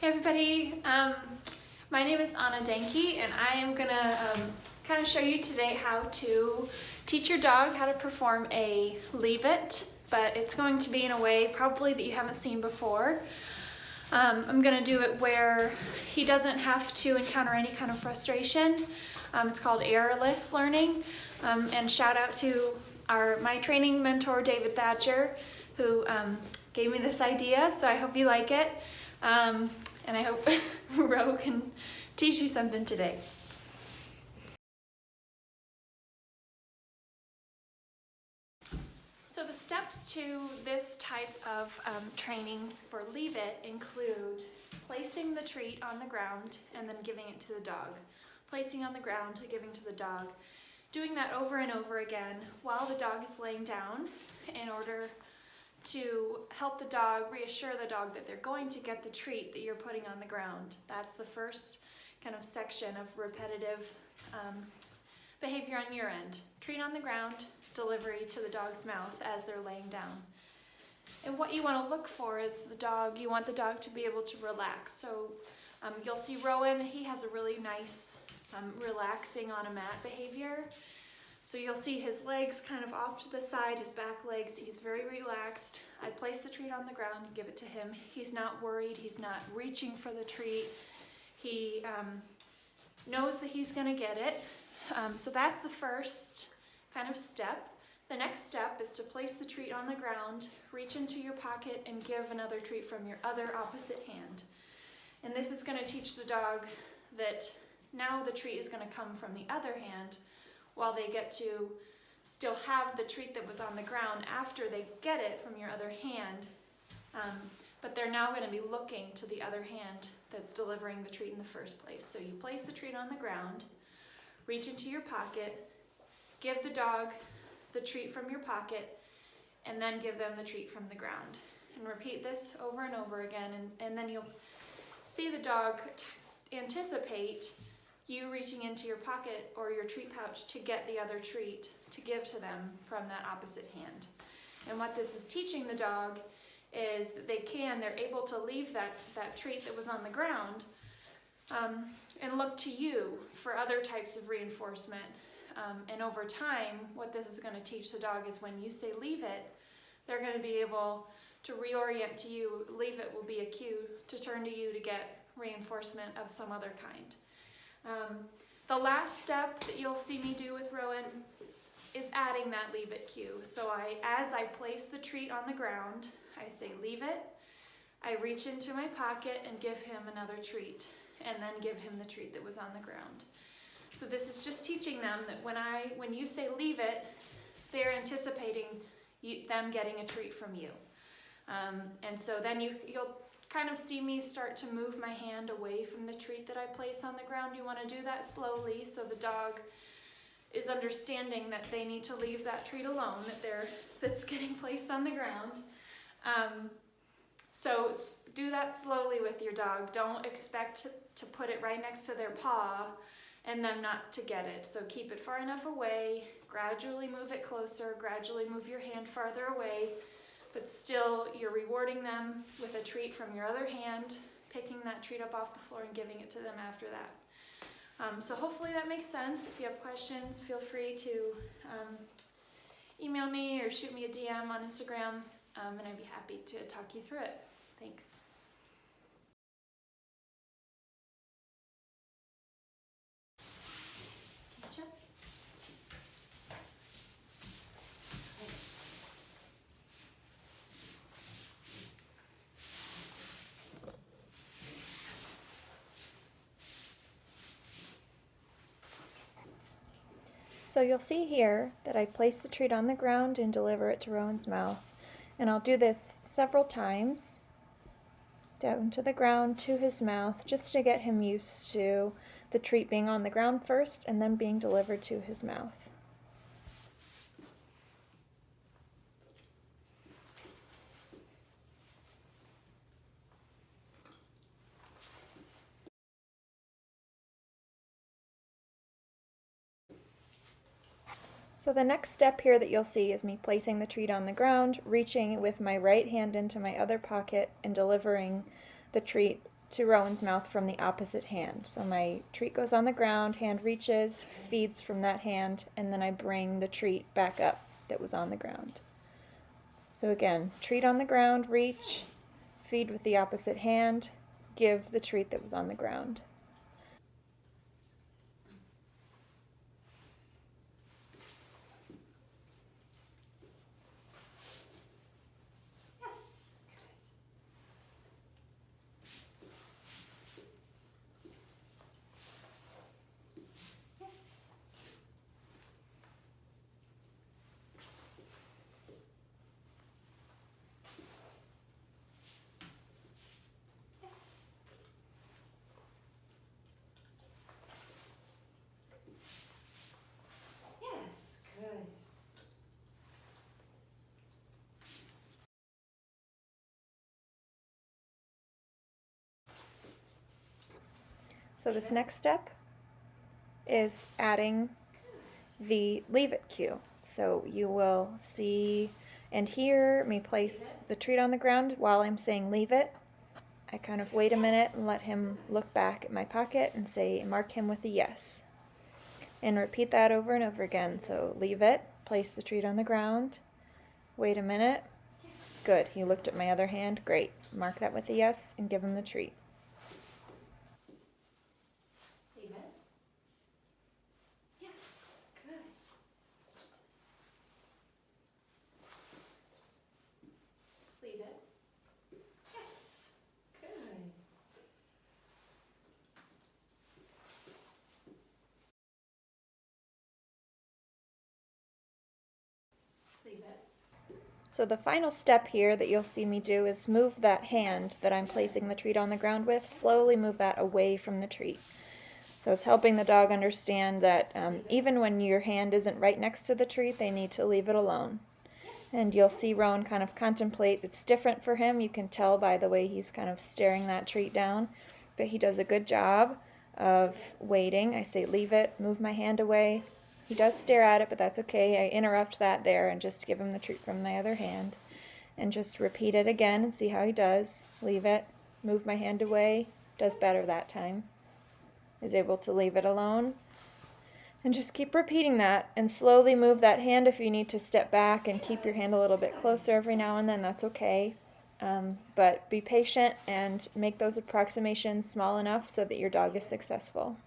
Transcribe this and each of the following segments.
Hey everybody, my name is Anna Denke and I am gonna kind of show you today how to teach your dog how to perform a leave it, but it's going to be in a way probably that you haven't seen before. I'm gonna do it where he doesn't have to encounter any kind of frustration. It's called errorless learning, and shout out to my training mentor David Thatcher, who gave me this idea, so I hope you like it. And I hope Ro can teach you something today. So the steps to this type of training for leave it include placing the treat on the ground and then giving it to the dog. Placing on the ground, giving to the dog. Doing that over and over again while the dog is laying down in order to help the dog, reassure the dog that they're going to get the treat that you're putting on the ground. That's the first kind of section of repetitive behavior on your end. Treat on the ground, delivery to the dog's mouth as they're laying down. And what you want to look for is you want the dog to be able to relax. So you'll see Rowan, he has a really nice relaxing on a mat behavior. So you'll see his legs kind of off to the side, his back legs, he's very relaxed. I place the treat on the ground and give it to him. He's not worried, he's not reaching for the treat. He knows that he's gonna get it. So that's the first kind of step. The next step is to place the treat on the ground, reach into your pocket and give another treat from your other opposite hand. And this is gonna teach the dog that now the treat is gonna come from the other hand, while they get to still have the treat that was on the ground after they get it from your other hand. But they're now going to be looking to the other hand that's delivering the treat in the first place. So you place the treat on the ground, reach into your pocket, give the dog the treat from your pocket, and then give them the treat from the ground. And repeat this over and over again, and then you'll see the dog anticipate you reaching into your pocket or your treat pouch to get the other treat to give to them from that opposite hand. And what this is teaching the dog is that they're able to leave that treat that was on the ground and look to you for other types of reinforcement. And over time, what this is going to teach the dog is when you say leave it, they're going to be able to reorient to you. Leave it will be a cue to turn to you to get reinforcement of some other kind. The last step that you'll see me do with Rowan is adding that leave it cue. So as I place the treat on the ground, I say leave it, I reach into my pocket and give him another treat, and then give him the treat that was on the ground. So this is just teaching them that when you say leave it, they're anticipating them getting a treat from you. And so then you'll kind of see me start to move my hand away from the treat that I place on the ground. You want to do that slowly so the dog is understanding that they need to leave that treat alone, that's getting placed on the ground. So do that slowly with your dog. Don't expect to put it right next to their paw and them not to get it. So keep it far enough away, gradually move it closer, gradually move your hand farther away, but still you're rewarding them with a treat from your other hand, picking that treat up off the floor and giving it to them after that. So hopefully that makes sense. If you have questions, feel free to email me or shoot me a DM on Instagram, and I'd be happy to talk you through it. Thanks. Ketchup. So you'll see here that I place the treat on the ground and deliver it to Rowan's mouth. And I'll do this several times, down to the ground, to his mouth, just to get him used to the treat being on the ground first and then being delivered to his mouth. So the next step here that you'll see is me placing the treat on the ground, reaching with my right hand into my other pocket and delivering the treat to Rowan's mouth from the opposite hand. So my treat goes on the ground, hand reaches, feeds from that hand, and then I bring the treat back up that was on the ground. So again, treat on the ground, reach, feed with the opposite hand, give the treat that was on the ground. Yes. Good. Yes. Yes. Yes. Good. So this next step is adding the leave it cue. So you will see and hear me place the treat on the ground while I'm saying leave it. I kind of wait a minute and let him look back at my pocket and say, mark him with a yes. And repeat that over and over again. So leave it, place the treat on the ground, wait a minute. Yes. Good, he looked at my other hand, great. Mark that with a yes and give him the treat. Leave it. Yes. Good. Leave it. Yes. Good. Leave it. So the final step here that you'll see me do is move that hand that I'm placing the treat on the ground with, slowly move that away from the treat. So it's helping the dog understand that even when your hand isn't right next to the treat, they need to leave it alone. And you'll see Rowan kind of contemplate. It's different for him. You can tell by the way he's kind of staring that treat down. But he does a good job of waiting. I say, leave it, move my hand away. He does stare at it, but that's okay. I interrupt that there and just give him the treat from my other hand. And just repeat it again and see how he does. Leave it, move my hand away. Does better that time. Is able to leave it alone. And just keep repeating that and slowly move that hand if you need to step back and keep your hand a little bit closer every now and then, that's okay. But be patient and make those approximations small enough so that your dog is successful.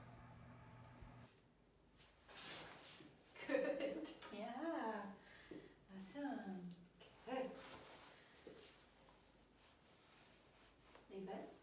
Good. Yeah. Awesome. Good. Leave it.